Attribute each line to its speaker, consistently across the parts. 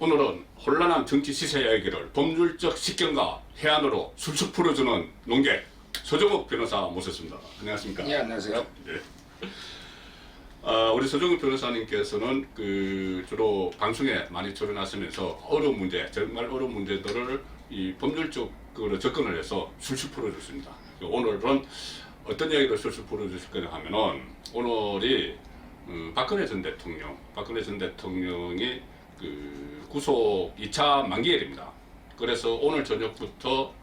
Speaker 1: 오늘은 혼란한 정치 시세 이야기를 법률적 식견과 해안으로 술술 풀어주는 농객 서정욱 변호사 모셨습니다. 안녕하십니까?
Speaker 2: 네, 안녕하세요.
Speaker 1: 네. 우리 서정욱 변호사님께서는 주로 방송에 많이 출연하시면서 어려운 문제, 정말 어려운 문제들을 이 법률적으로 접근을 해서 술술 풀어줬습니다. 오늘은 어떤 이야기를 술술 풀어주실 거냐 하면은 오늘이 박근혜 전 대통령이 구속 2차 만기일입니다. 그래서 오늘 저녁부터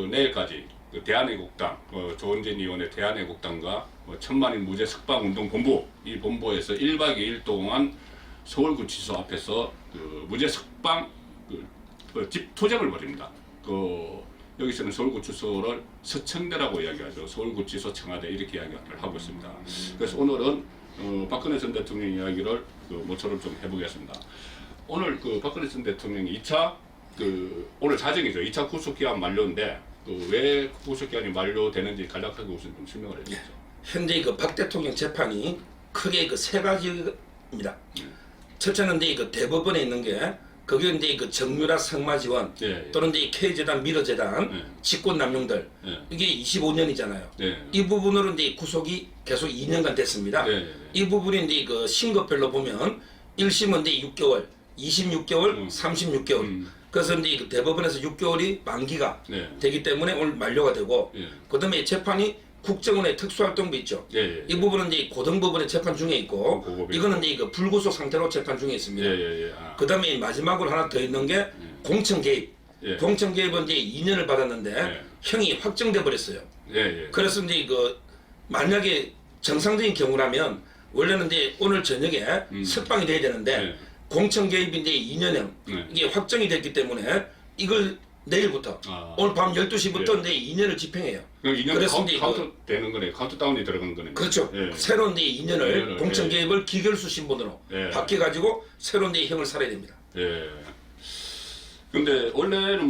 Speaker 1: 내일까지 대한애국당, 조은진 의원의 대한애국당과 천만인 무죄 석방운동본부, 이 본부에서 1박 2일 동안 서울구치소 앞에서 무죄 석방 집투쟁을 벌입니다. 여기서는 서울구치소를 서청대라고 이야기하죠. 서울구치소 청와대 이렇게 이야기를 하고 있습니다. 그래서 오늘은 박근혜 전 대통령 이야기를 모처럼 좀 해보겠습니다. 오늘 박근혜 전 대통령이 2차 오늘 자정이죠. 2차 구속기한 만료인데 왜 구속기한이 만료되는지 간략하게 우선 좀 설명을 해주시죠.
Speaker 2: 현재 박 대통령 재판이 크게 세 가지입니다. 첫째는 대법원에 있는 게 그게 이제 정유라 성마지원 또는 K재단 미러재단 직권 남용들 이게 25년이잖아요. 이 부분으로 이제 구속이 계속 2년간 됐습니다. 이 부분이 이제 신고별로 보면 1심은 이제 6개월, 26개월, 36개월. 그래서 이제 대법원에서 6개월이 만기가 되기 때문에 오늘 만료가 되고 그다음에 재판이 국정원의 특수활동비 있죠. 이 부분은 이제 고등법원의 재판 중에 있고 이거는 이제 불구속 상태로 재판 중에 있습니다. 그다음에 마지막으로 하나 더 있는 게 공천 개입. 공천 개입은 이제 2년을 받았는데 형이 확정돼 버렸어요. 그래서 이제 만약에 정상적인 경우라면 원래는 이제 오늘 저녁에 석방이 돼야 되는데 공천 개입이 이제 2년형 이게 확정이 됐기 때문에 이걸 내일부터 오늘 밤 12시부터 이제 2년을 집행해요.
Speaker 1: 그럼 2년 카운트 되는 거네. 카운트다운이 들어간 거네.
Speaker 2: 그렇죠. 새로운 이제 2년을 공천 개입을 기결수 신분으로 바뀌어가지고 새로운 이제 형을 살아야 됩니다.
Speaker 1: 근데 원래는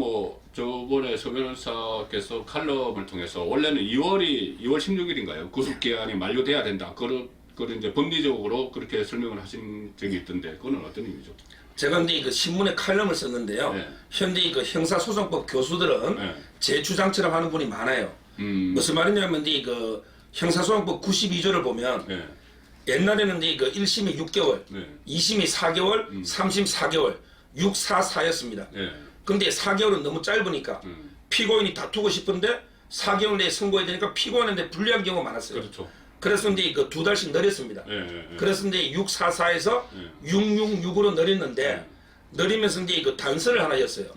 Speaker 1: 저번에 서 변호사께서 칼럼을 통해서 원래는 2월 16일인가요? 구속기한이 만료돼야 된다. 그런 이제 법리적으로 그렇게 설명을 하신 적이 있던데 그거는 어떤 의미죠?
Speaker 2: 제가 이제 신문에 칼럼을 썼는데요. 현재 형사소송법 교수들은 제 주장처럼 하는 분이 많아요. 무슨 말이냐면 이제 형사소송법 92조를 보면 옛날에는 이제 1심이 6개월, 2심이 4개월, 3심 4개월, 644였습니다. 근데 4개월은 너무 짧으니까 피고인이 다투고 싶은데 4개월 내에 선고해야 되니까 피고인한테 불리한 경우가 많았어요.
Speaker 1: 그렇죠.
Speaker 2: 그래서 이제 2달씩 늘렸습니다. 그래서 이제 644에서 666으로 늘렸는데 늘리면서 이제 단서를 하나 였어요.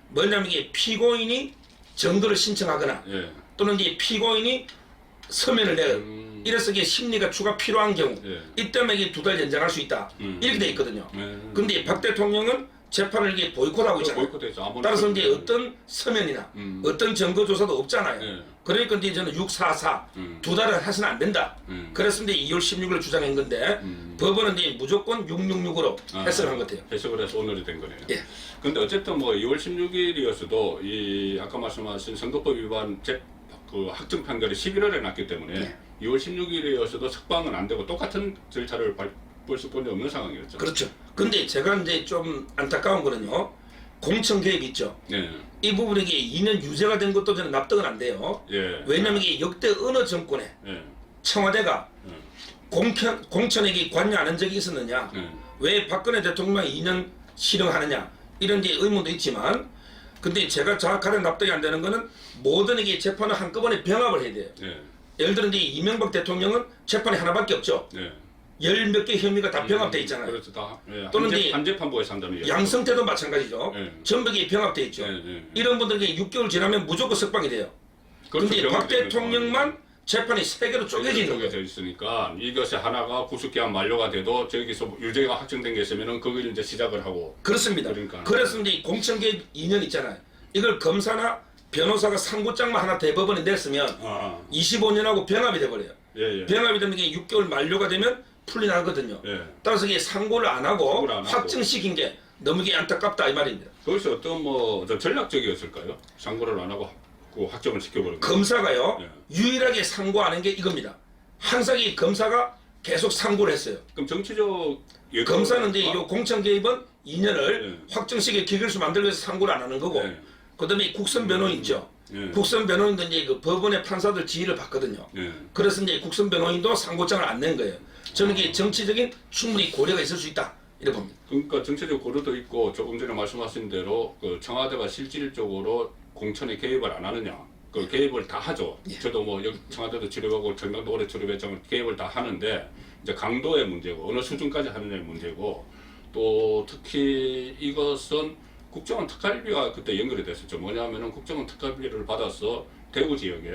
Speaker 2: 뭐냐면 이게 피고인이 정도를 신청하거나 또는 이제 피고인이 서면을 내요. 이래서 이게 심리가 추가 필요한 경우 이때만 이게 2달 연장할 수 있다. 이렇게 돼 있거든요. 근데 박 대통령은 재판을 이게 보이콧하고 있잖아요. 따라서 이제 어떤 서면이나 어떤 증거 조사도 없잖아요. 그러니까 이제 저는 644 2달을 하시면 안 된다. 그래서 이제 2월 16일 주장한 건데 법원은 이제 무조건 666으로 해석을 한 것 같아요.
Speaker 1: 해석을 해서 오늘이 된 거네요. 근데 어쨌든 2월 16일이었어도 이 아까 말씀하신 선거법 위반 확정 판결이 11월에 났기 때문에 2월 16일이었어도 석방은 안 되고 똑같은 절차를 볼 수밖에 없는 상황이었죠.
Speaker 2: 그렇죠. 근데 제가 이제 좀 안타까운 거는요. 공천 개입 있죠. 이 부분이 2년 유죄가 된 것도 저는 납득은 안 돼요. 왜냐면 이게 역대 어느 정권에 청와대가 공천에게 관여하는 적이 있었느냐. 왜 박근혜 대통령만 2년 실형하느냐. 이런 데 의문도 있지만 근데 제가 가장 납득이 안 되는 거는 모든 이게 재판을 한꺼번에 병합을 해야 돼요. 예를 들어 이제 이명박 대통령은 재판이 하나밖에 없죠. 10몇 개 혐의가 다 병합돼 있잖아요.
Speaker 1: 그렇죠. 다.
Speaker 2: 또는
Speaker 1: 한 재판부에서 한다는
Speaker 2: 양성태도 마찬가지죠. 전부 병합돼 있죠. 이런 분들에게 6개월 지나면 무조건 석방이 돼요. 그런데 박 대통령만 재판이 3개로 쪼개지는 거예요.
Speaker 1: 있으니까 이것이 하나가 구속기한 만료가 돼도 저기서 유죄가 확정된 게 있으면은 그걸 이제 시작을 하고.
Speaker 2: 그렇습니다. 그래서 이제 공천 개입 2년 있잖아요. 이걸 검사나 변호사가 상고장만 하나 대법원에 냈으면 25년하고 병합이 돼버려요. 병합이 되면 이게 6개월 만료가 되면 풀려나거든요. 따라서 이게 상고를 안 하고 확정시킨 게 너무 이게 안타깝다 이 말입니다.
Speaker 1: 거기서 어떤 전략적이었을까요? 상고를 안 하고 확정을 시켜버린 거예요.
Speaker 2: 검사가요 유일하게 상고하는 게 이겁니다. 항상 이 검사가 계속 상고를 했어요.
Speaker 1: 그럼 정치적
Speaker 2: 검사는 이제 이 공천 개입은 2년을 확정식에 기결수 만들기 위해서 상고를 안 하는 거고 그다음에 국선 변호인 있죠. 국선 변호인도 이제 그 법원의 판사들 지휘를 받거든요. 그래서 이제 국선 변호인도 상고장을 안 낸 거예요. 저는 이게 정치적인 충분히 고려가 있을 수 있다 이렇게 봅니다.
Speaker 1: 그러니까 정치적 고려도 있고 조금 전에 말씀하신 대로 그 청와대가 실질적으로 공천에 개입을 안 하느냐. 그 개입을 다 하죠. 저도 뭐 여기 청와대도 출입하고 전당도 오래 출입했지만 개입을 다 하는데 이제 강도의 문제고 어느 수준까지 하느냐의 문제고 또 특히 이것은 국정원 특활비와 그때 연결이 됐었죠. 뭐냐면은 국정원 특활비를 받아서 대구 지역에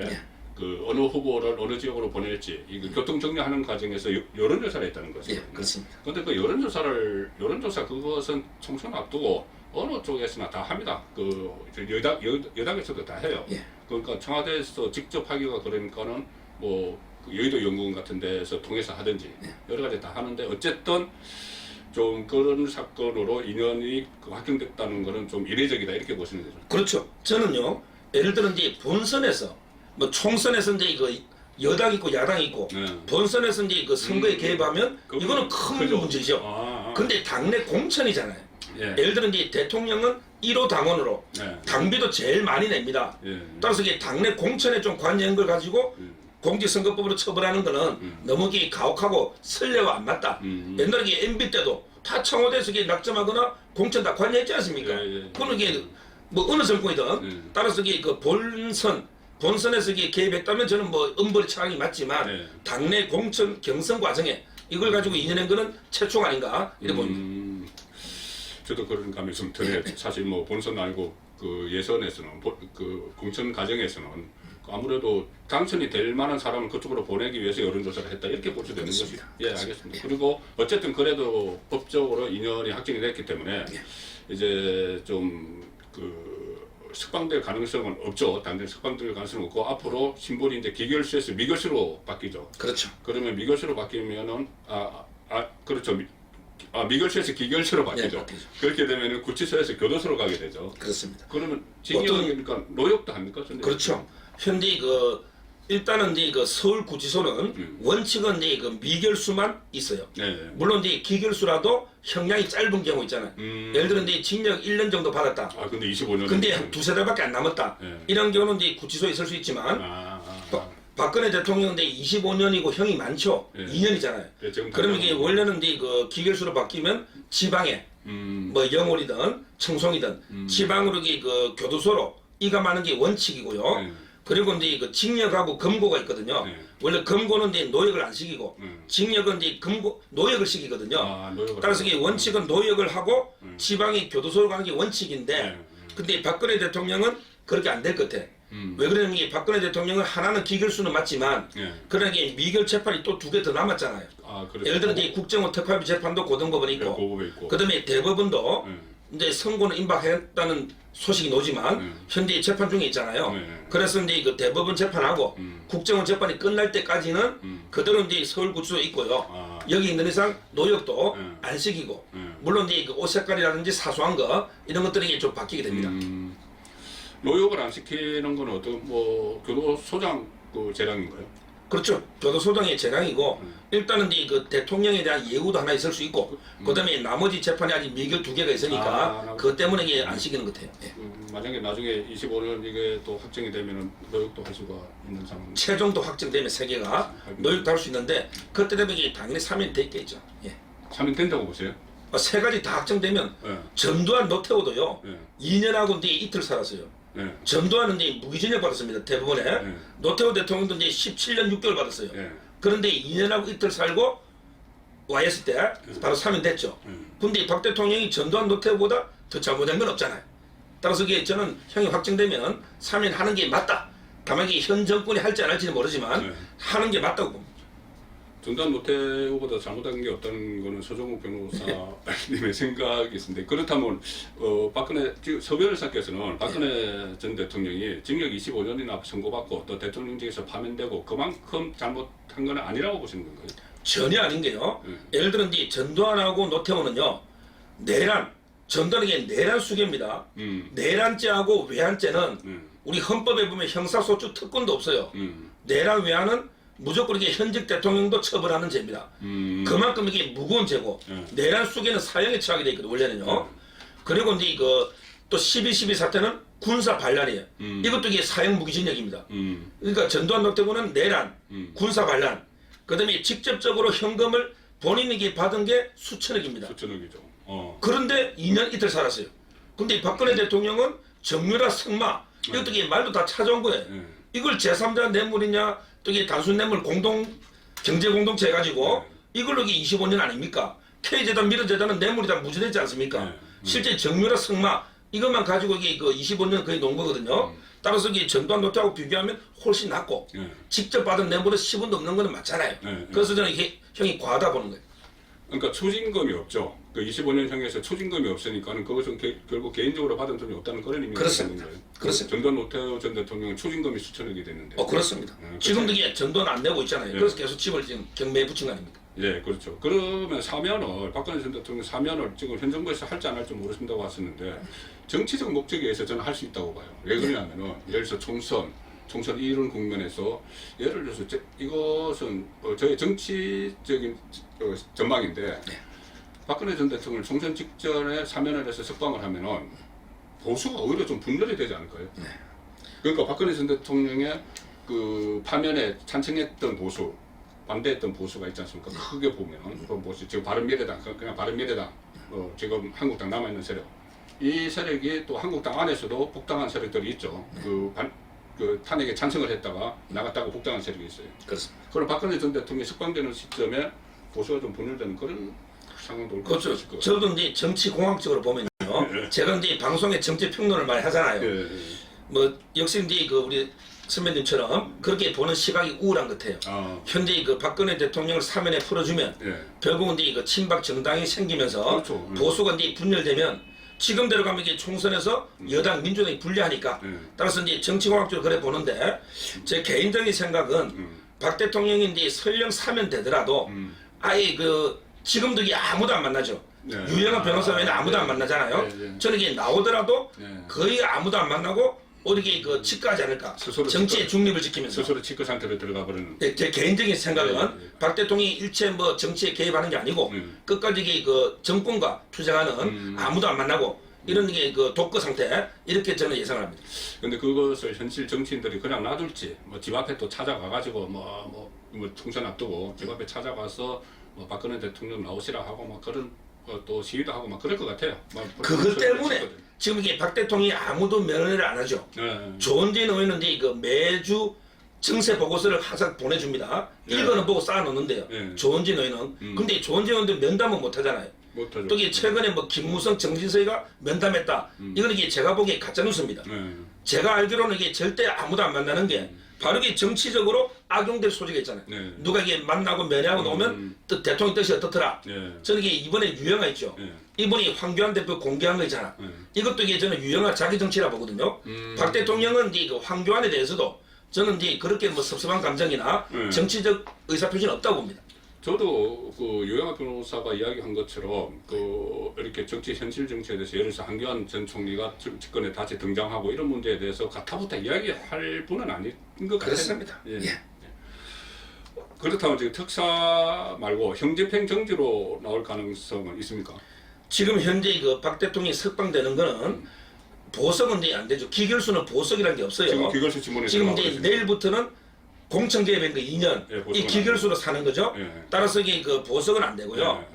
Speaker 1: 그 어느 후보를 어느 지역으로 보낼지 이거 교통 정리하는 과정에서 여론조사를 했다는 거죠.
Speaker 2: 예, 그렇습니다.
Speaker 1: 그런데 그 여론조사 그것은 총선 앞두고 어느 쪽에서나 다 합니다. 그 여당에서도 다 해요. 그러니까 청와대에서 직접 하기가 그러니까는 뭐 여의도 연구원 같은 데서 통해서 하든지 여러 가지 다 하는데 어쨌든 좀 그런 사건으로 인연이 확정됐다는 거는 좀 이례적이다 이렇게 보시는 거죠.
Speaker 2: 그렇죠. 저는요 예를 들어 이제 본선에서 뭐 총선에서 이제 이거 여당 있고 야당 있고 본선에서 이제 그 선거에 개입하면 이거는 큰
Speaker 1: 그죠.
Speaker 2: 문제죠. 근데 당내 공천이잖아요. 예를 들어 이제 대통령은 1호 당원으로 당비도 제일 많이 냅니다. 따라서 이게 당내 공천에 좀 관여한 걸 가지고 공직선거법으로 처벌하는 거는 너무 이게 가혹하고 선례와 안 맞다. 옛날에 이게 MB 때도 다 청와대에서 이게 낙점하거나 공천 다 관여했지 않습니까? 그거는 이게 뭐 어느 정권이든 따라서 이게 그 본선에서 이게 개입했다면 저는 뭐 엄벌이 차항이 맞지만 당내 공천 경선 과정에 이걸 가지고 인연한 거는 최초가 아닌가 이렇게 봅니다.
Speaker 1: 저도 그런 감이 좀 드네요. 사실 뭐 본선 아니고 그 예선에서는 그 공천 과정에서는 아무래도 당선이 될 만한 사람을 그쪽으로 보내기 위해서 여론조사를 했다 이렇게 볼 수 되는 것이죠. 예, 알겠습니다. 그리고 어쨌든 그래도 법적으로 인연이 확정이 됐기 때문에 이제 좀 그 석방될 가능성은 없죠. 당장 석방될 가능성은 없고 앞으로 신분이 이제 기결수에서 미결수로 바뀌죠.
Speaker 2: 그렇죠.
Speaker 1: 그러면 미결수로 바뀌면은 그렇죠. 미결수에서 기결수로 바뀌죠. 그렇게 되면은 구치소에서 교도소로 가게 되죠.
Speaker 2: 그렇습니다.
Speaker 1: 그러면 징역이니까 노역도 합니까?
Speaker 2: 그렇죠. 현재 그 일단은 이제 그 서울구치소는 원칙은 이제 그 미결수만 있어요. 물론 이제 기결수라도 형량이 짧은 경우 있잖아요. 예를 들어 이제 징역 1년 정도 받았다.
Speaker 1: 근데 25년.
Speaker 2: 근데 한 두세 달밖에 안 남았다. 이런 경우는 이제 구치소에 있을 수 있지만 박근혜 대통령은 25년이고 형이 많죠. 2년이잖아요. 그러면 이게 원래는 이제 그 기결수로 바뀌면 지방에 뭐 영월이든 청송이든 지방으로 이게 그 교도소로 이감하는 게 원칙이고요. 그리고 이제 그 징역하고 검거가 있거든요. 원래 검거는 이제 노역을 안 시키고 징역은 이제 노역을 시키거든요. 따라서 이게 원칙은 노역을 하고 지방이 교도소로 가는 게 원칙인데 근데 박근혜 대통령은 그렇게 안 될 것 같아. 왜 그러냐면 이게 박근혜 대통령은 하나는 기결수는 맞지만 그러나 이게 미결 재판이 또 2개 더 남았잖아요. 예를 들어 이제 국정원 특활비 재판도 고등법원에 있고 그다음에 대법원도 이제 선고는 임박했다는 소식이 나오지만 현재 재판 중에 있잖아요. 그래서 이제 그 대법원 재판하고 국정원 재판이 끝날 때까지는 그대로 이제 서울구치소에 있고요. 여기 있는 이상 노역도 안 시키고 물론 이제 그 옷 색깔이라든지 사소한 거 이런 것들이 좀 바뀌게 됩니다.
Speaker 1: 노역을 안 시키는 건 어떤 뭐 교도소장 그 재량인가요?
Speaker 2: 그렇죠. 교도소장의 재량이고 일단은 이제 그 대통령에 대한 예우도 하나 있을 수 있고 그다음에 나머지 재판이 아직 미결 2개가 있으니까 그것 때문에 이게 안 시키는 것 같아요.
Speaker 1: 만약에 나중에 25년 이게 또 확정이 되면은 노역도 할 수가 있는 상황.
Speaker 2: 최종도 확정되면 3개가 노역도 할 수 있는데 그때 되면 이게 당연히 사면이 돼 있겠죠.
Speaker 1: 사면 된다고 보세요?
Speaker 2: 3가지 다 확정되면 전두환 노태우도요 2년하고 이제 이틀 살았어요. 전두환은 이제 무기징역 받았습니다. 대법원에. 노태우 대통령도 이제 17년 6개월 받았어요. 그런데 2년하고 이틀 살고 와 있을 때 바로 사면됐죠. 근데 박 대통령이 전두환 노태우보다 더 잘못한 건 없잖아요. 따라서 이게 저는 형이 확정되면 사면하는 게 맞다. 다만 이게 현 정권이 할지 안 할지는 모르지만 하는 게 맞다고 봅니다.
Speaker 1: 전두환 노태우보다 잘못한 게 없다는 거는 서정욱 변호사님의 생각이 있습니다. 그렇다면 박근혜 서변호사께서는 박근혜 전 대통령이 징역 25년이나 선고받고 또 대통령직에서 파면되고 그만큼 잘못한 건 아니라고 보시는 건가요?
Speaker 2: 전혀 아닌 게요. 예를 들어 이제 전두환하고 노태우는요 전두환은 게 내란 수괴입니다. 내란죄하고 외환죄는 우리 헌법에 보면 형사소추 특권도 없어요. 내란 외환은 무조건 이게 현직 대통령도 처벌하는 죄입니다. 그만큼 이게 무거운 죄고 내란 수계는 사형에 처하게 돼 있거든 원래는요. 그리고 이제 이거 또 12.12 사태는 군사 반란이에요. 이것도 이게 사형 무기징역입니다. 그러니까 전두환 노태우는 내란, 군사 반란, 그다음에 직접적으로 현금을 본인에게 받은 게 수천억입니다.
Speaker 1: 수천억이죠.
Speaker 2: 그런데 2년 이틀 살았어요. 근데 박근혜 대통령은 정유라 승마 이것도 이게 말도 다 찾아온 거예요. 이걸 제3자 뇌물이냐 또 이게 단순 뇌물 경제 공동체 해가지고 이걸로 이게 25년 아닙니까? K재단 미르재단은 뇌물이 다 무죄되지 않습니까? 실제 정유라 승마 이것만 가지고 이게 그 25년 거의 놓은 거거든요. 따라서 이게 전두환 노태우하고 비교하면 훨씬 낫고 직접 받은 뇌물은 10원도 넘는 거는 맞잖아요. 그래서 저는 이게 형이 과하다 보는 거예요.
Speaker 1: 그러니까 추징금이 없죠. 그 25년형에서 추징금이 없으니까는 그것은 결국 개인적으로 받은 돈이 없다는 그런 의미가 있는 거예요.
Speaker 2: 그렇습니다.
Speaker 1: 전두환 노태우 전 대통령은 추징금이 수천억이 됐는데.
Speaker 2: 그렇습니다. 지금도 이게 전두환 안 내고 있잖아요. 그래서 계속 집을 지금 경매에 붙인 거 아닙니까?
Speaker 1: 예, 그렇죠. 그러면 사면을 박근혜 전 대통령 사면을 지금 현 정부에서 할지 안 할지 모르신다고 하셨는데 정치적 목적에 의해서 저는 할 수 있다고 봐요. 왜 그러냐면은 예를 들어서 총선 이런 국면에서 예를 들어서 이것은 저의 정치적인 전망인데 박근혜 전 대통령 총선 직전에 사면을 해서 석방을 하면은 보수가 오히려 좀 분열이 되지 않을까요? 그러니까 박근혜 전 대통령의 그 파면에 찬성했던 보수, 반대했던 보수가 있지 않습니까? 크게 보면 지금 바른미래당, 그냥 바른미래당, 지금 한국당 남아있는 세력, 이 세력이 또 한국당 안에서도 복당한 세력들이 있죠. 그 탄핵에 찬성을 했다가 나갔다가 복당한 세력이 있어요.
Speaker 2: 그렇습니다.
Speaker 1: 그럼 박근혜 전 대통령이 석방되는 시점에 보수가 좀 분열되는 그런 상황도 올
Speaker 2: 그렇죠.
Speaker 1: 수 있을 거예요.
Speaker 2: 저도 이제 정치 공학적으로 보면요. 제가 이제 방송에 정치 평론을 많이 하잖아요. 뭐 역시 이제 그 우리 선배님처럼 그렇게 보는 시각이 우울한 것 같아요. 현재 그 박근혜 대통령을 사면에 풀어주면 결국은 이제 그 친박 정당이 생기면서
Speaker 1: 그렇죠.
Speaker 2: 보수가 이제 분열되면 지금대로 가면 이게 총선에서 여당 민주당이 불리하니까 따라서 이제 정치공학적으로 그래 보는데 제 개인적인 생각은 박 대통령이 이제 설령 사면 되더라도 아예 그 지금도 이게 아무도 안 만나죠. 유영한 변호사 외에는 아무도 안 만나잖아요. 저는 이게 나오더라도 거의 아무도 안 만나고 오히려 그 치과하지 않을까. 정치의 중립을 지키면서.
Speaker 1: 스스로 치과 상태로 들어가 버리는.
Speaker 2: 제 개인적인 생각은 박 대통령이 일체 뭐 정치에 개입하는 게 아니고 끝까지 이게 그 정권과 투쟁하는 아무도 안 만나고 이런 게 그 독거 상태 이렇게 저는 예상을 합니다.
Speaker 1: 근데 그것을 현실 정치인들이 그냥 놔둘지 뭐 집 앞에 또 찾아가 가지고 뭐 총선 앞두고 집 앞에 찾아가서 뭐 박근혜 대통령 나오시라 하고 막 그런 또 시위도 하고 막 그럴 것 같아요.
Speaker 2: 그것 때문에 지금 이게 박 대통령이 아무도 면회를 안 하죠. 조원진 의원은 이제 그 매주 정세 보고서를 항상 보내줍니다. 이거는 보고 쌓아놓는데요. 조원진 의원은. 근데 조원진 의원도 면담은 못 하잖아요.
Speaker 1: 못하죠.
Speaker 2: 또 이게 최근에 뭐 김무성, 정진석이가 면담했다. 이건 이게 제가 보기에 가짜 뉴스입니다. 제가 알기로는 이게 절대 아무도 안 만나는 게 바로 이게 정치적으로 악용될 소지가 있잖아요. 누가 이게 만나고 면회하고 나오면 또 대통령 뜻이 어떻더라. 저는 이게 이번에 유영아 있죠. 이번에 황교안 대표 공개한 거 있잖아. 이것도 이게 저는 유영아 자기 정치라 보거든요. 박 대통령은 이제 그 황교안에 대해서도 저는 이제 그렇게 뭐 섭섭한 감정이나 정치적 의사표시는 없다고 봅니다.
Speaker 1: 저도 그 유영아 변호사가 이야기한 것처럼 그 이렇게 현실 정치에 대해서 예를 들어서 한교안 전 총리가 집권에 다시 등장하고 이런 문제에 대해서 가타부타 이야기할 분은 아닌 것 같아요.
Speaker 2: 그렇습니다.
Speaker 1: 그렇다면 지금 특사 말고 형집행 정지로 나올 가능성은 있습니까?
Speaker 2: 지금 현재 그 박 대통령이 석방되는 거는 보석은 이제 안 되죠. 기결수는 보석이라는 게 없어요.
Speaker 1: 지금 기결수 지문에
Speaker 2: 지금 이제 내일부터는 공천개입한 거 2년 이 기결수로 사는 거죠. 따라서 이게 그 보석은 안 되고요.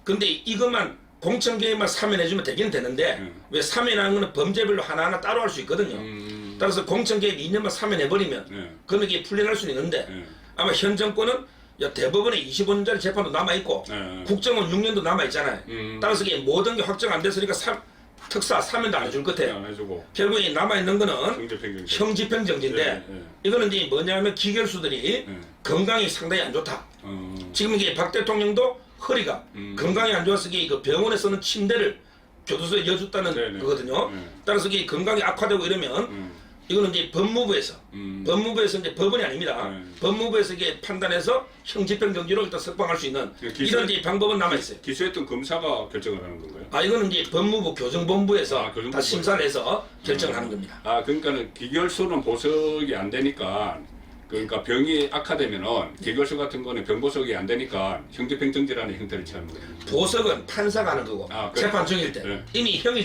Speaker 2: 근데 이것만 공천개입만 사면해주면 되긴 되는데 왜 사면하는 거는 범죄별로 하나하나 따로 할 수 있거든요. 따라서 공천개입 2년만 사면해버리면 그러면 이게 풀려날 수는 있는데 아마 현 정권은 대법원에 25년짜리 재판도 남아있고 국정원 6년도 남아있잖아요. 따라서 이게 모든 게 확정 안 됐으니까 특사 사면도 안 해줄 것 같아요. 결국에 남아있는 거는 형집행정지인데 이거는 이제 뭐냐면 기결수들이 건강이 상당히 안 좋다. 지금 이게 박 대통령도 허리가 건강이 안 좋아서 이게 그 병원에 쓰는 침대를 교도소에 여줬다는 거거든요. 따라서 이게 건강이 악화되고 이러면 이거는 이제 법무부에서 이제 법원이 아닙니다. 법무부에서 이게 판단해서 형집행정지로 일단 석방할 수 있는 이런 이제 방법은 남아 있어요.
Speaker 1: 기소했던 검사가 결정을 하는 건가요?
Speaker 2: 이거는 이제 법무부 교정본부에서 다 심사를 해서 결정을 하는 겁니다.
Speaker 1: 그러니까는 기결수는 보석이 안 되니까 그러니까 병이 악화되면은 기결수 같은 거는 병보석이 안 되니까 형제평정지라는 형태를 취하는 거예요.
Speaker 2: 보석은 판사가 하는 거고 재판 중일 때 이미 형이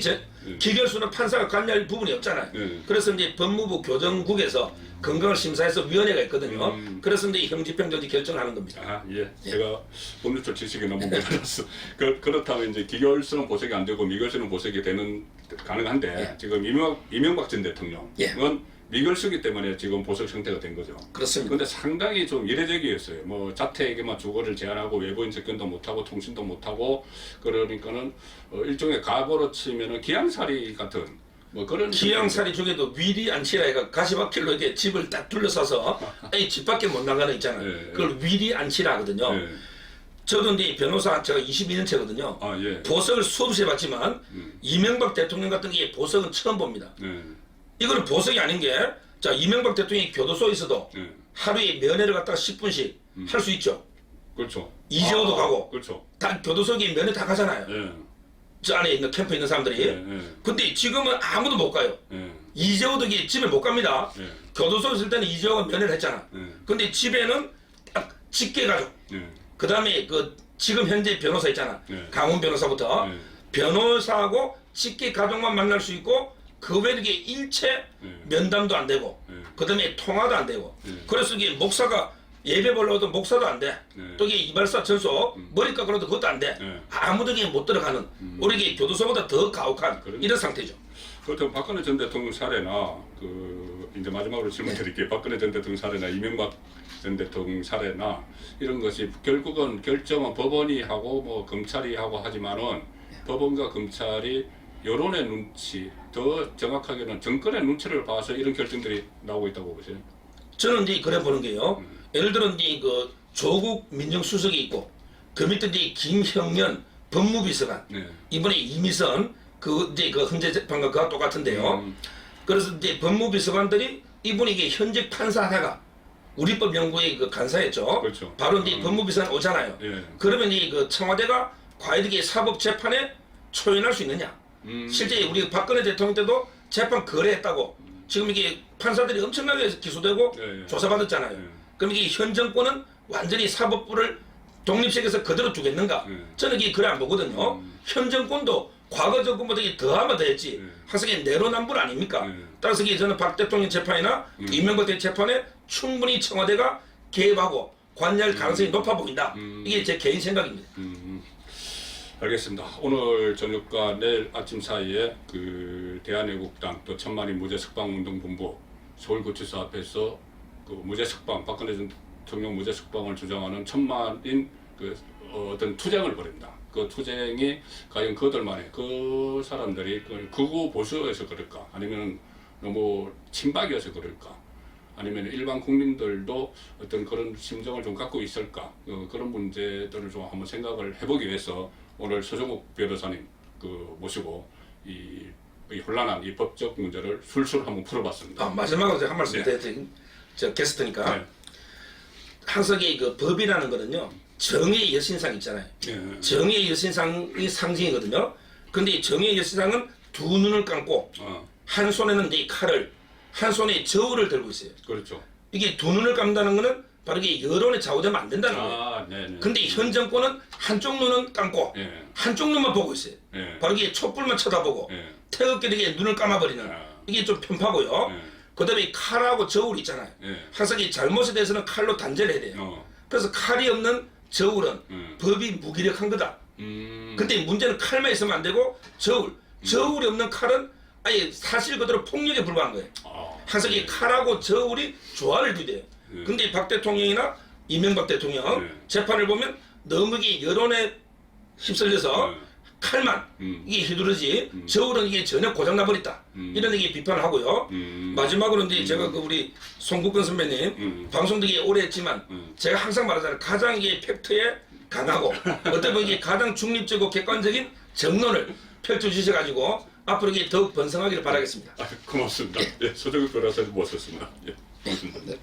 Speaker 2: 기결수는 판사가 관여할 부분이 없잖아요. 그래서 이제 법무부 교정국에서 건강을 심사해서 위원회가 있거든요. 그래서 이제 형집행정지 결정하는 겁니다.
Speaker 1: 아, 예. 제가 법률적 지식이 너무 모자라서 그렇다면 이제 기결수는 보석이 안 되고 미결수는 보석이 되는 가능한데 지금 이명박 전 대통령은 미결수기 때문에 지금 보석 형태가 된 거죠.
Speaker 2: 그렇습니다.
Speaker 1: 그런데 상당히 좀 이례적이었어요. 뭐 자택에만 주거를 제한하고 외부인 접근도 못하고 통신도 못하고 그러니까는 일종의 과거로 치면은 기양살이 같은 뭐 그런
Speaker 2: 기양살이 중에도 위리안치라가 가시밭길로 이렇게 집을 딱 둘러싸서 이 집 밖에 못 나가는 있잖아요. 그걸 위리안치라 하거든요. 저도 이제 변호사 제가 22년 차거든요. 보석을 수없이 해봤지만 이명박 대통령 같은 게 보석은 처음 봅니다. 이거는 보석이 아닌 게, 자, 이명박 대통령이 교도소에 있어도 하루에 면회를 갖다가 10분씩 할 수 있죠.
Speaker 1: 그렇죠.
Speaker 2: 이재호도 가고,
Speaker 1: 그렇죠.
Speaker 2: 다 교도소에 면회 다 가잖아요. 저 안에 있는 캠프에 있는 사람들이. 근데 지금은 아무도 못 가요. 이재호도 집에 못 갑니다. 교도소에 있을 때는 이재호가 면회를 했잖아. 근데 집에는 딱 직계가족. 그 다음에 지금 현재 변호사 있잖아. 강훈 변호사부터. 변호사하고 직계가족만 만날 수 있고, 그 외에 이게 일체 면담도 안 되고, 그 다음에 통화도 안 되고, 그래서 이게 목사가 예배 보려도 목사도 안 돼. 또 이게 이발사 전소 머리 깎으러도 그것도 안 돼. 아무도 못 들어가는, 우리 이게 교도소보다 더 가혹한 이런 상태죠.
Speaker 1: 그렇다면 박근혜 전 대통령 사례나 이제 마지막으로 질문 드릴게요. 박근혜 전 대통령 사례나 이명박 전 대통령 사례나 이런 것이 결국은 결정은 법원이 하고 뭐 검찰이 하고 하지만은 법원과 검찰이 여론의 눈치, 더 정확하게는 정권의 눈치를 봐서 이런 결정들이 나오고 있다고 보세요?
Speaker 2: 저는 이제 그래 보는 게요. 예를 들어 이제 조국 민정수석이 있고, 그 밑에 이제 김형년 법무비서관, 이번에 이미선 이제 헌재 재판과 그와 똑같은데요. 그래서 이제 법무비서관들이 이분이 이게 현직 판사하다가 우리법 연구의 간사였죠.
Speaker 1: 그렇죠.
Speaker 2: 바로 이제 법무비서관 오잖아요. 그러면 이 청와대가 과연 이게 사법 재판에 초연할 수 있느냐? 실제 우리 박근혜 대통령 때도 재판 거래했다고 지금 이게 판사들이 엄청나게 기소되고 조사받았잖아요. 그럼 이게 현 정권은 완전히 사법부를 독립시켜서 그대로 두겠는가? 저는 이게 그래 안 보거든요. 현 정권도 과거 정권보다 더하면 더했지. 항상 이게 내로남불 아닙니까? 따라서 이게 저는 박 대통령 재판이나 이명박 대통령 재판에 충분히 청와대가 개입하고 관여할 가능성이 높아 보인다. 이게 제 개인 생각입니다.
Speaker 1: 알겠습니다. 오늘 저녁과 내일 아침 사이에 대한애국당 또 천만인 무죄석방운동본부 서울구치소 앞에서 무죄석방, 박근혜 전 대통령 무죄석방을 주장하는 천만인 어떤 투쟁을 벌입니다. 그 투쟁이 과연 그들만의 그 사람들이 극우 보수여서 그럴까, 아니면 너무 친박이어서 그럴까, 아니면 일반 국민들도 어떤 그런 심정을 좀 갖고 있을까, 그런 문제들을 좀 한번 생각을 해보기 위해서 오늘 서정욱 변호사님 모시고 이 혼란한 이 법적 문제를 술술 한번 풀어봤습니다.
Speaker 2: 마지막으로 제가 한 말씀 드릴게요. 저 게스트니까. 항상 이 법이라는 거는요, 정의의 여신상 있잖아요. 정의의 여신상이 상징이거든요. 근데 이 정의의 여신상은 두 눈을 감고 한 손에는 이 칼을, 한 손에 저울을 들고 있어요.
Speaker 1: 그렇죠.
Speaker 2: 이게 두 눈을 감다는 거는 바로 이게 여론에 좌우되면 안 된다는 거예요. 근데 현 정권은 한쪽 눈은 감고 한쪽 눈만 보고 있어요. 바로 이게 촛불만 쳐다보고 태극기에 눈을 감아버리는, 이게 좀 편파고요. 그 다음에 칼하고 저울 있잖아요. 항상 이 잘못에 대해서는 칼로 단죄를 해야 돼요. 그래서 칼이 없는 저울은 법이 무기력한 거다. 근데 문제는 칼만 있으면 안 되고 저울이 없는 칼은 아예 사실 그대로 폭력에 불과한 거예요. 항상 이 칼하고 저울이 조화를 이루어야 돼요. 근데 박 대통령이나 이명박 대통령 재판을 보면 너무 이게 여론에 휩쓸려서 칼만 이게 휘두르지 저울은 이게 전혀 고장나 버렸다. 이런 얘기 비판을 하고요. 마지막으로 이제 제가 우리 송국근 선배님 방송 되게 오래 했지만 제가 항상 말하잖아요. 가장 이게 팩트에 강하고 어떻게 보면 이게 가장 중립적이고 객관적인 정론을 펼쳐주셔가지고 앞으로 이게 더욱 번성하기를 바라겠습니다.
Speaker 1: 고맙습니다. 서정욱 변호사님 모셨습니다. 고맙습니다.